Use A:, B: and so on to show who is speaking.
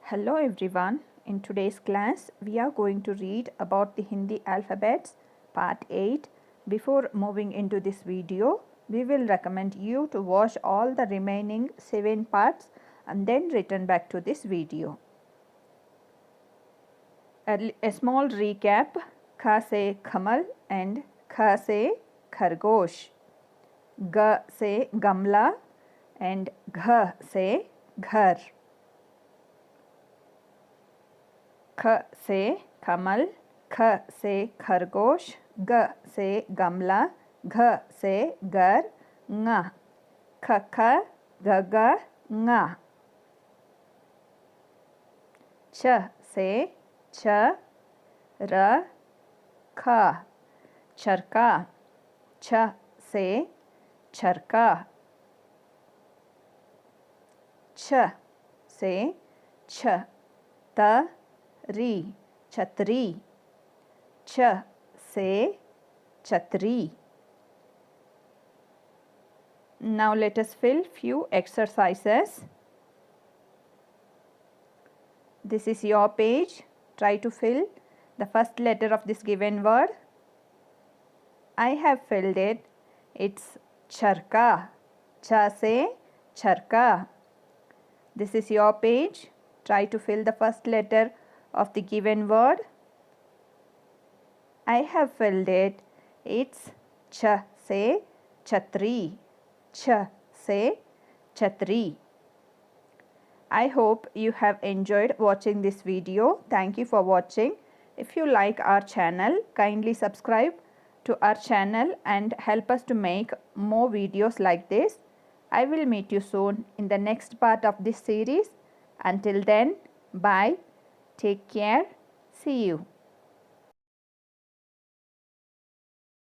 A: Hello everyone. In today's class, we are going to read about the Hindi alphabets, part 8. Before moving into this video, we will recommend you to watch all the remaining 7 parts and then return back to this video. A small recap: Kha se Kamal and Kha se Khargosh, G se Gamla and Gh se Ghar. ख से कमल, ख से खरगोश, ग से गमला, घ से घर, ङ ख ख ग ग ङ, छ से छ र ख चरका, छ से चरका, छ से छ त री छतरी, छ से छतरी. Now let us fill few exercises. This is your page. Try to fill the first letter of this given word. I have filled it. It's charka. Cha se charka. This is your page. Try to fill the first letter of the given word. I have filled it. It's ch se chhatri. Ch se chhatri. I hope you have enjoyed watching this video. Thank you for watching. If you like our channel, kindly subscribe to our channel and help us to make more videos like this. I will meet you soon in the next part of this series. Until then, bye. Take care. See you.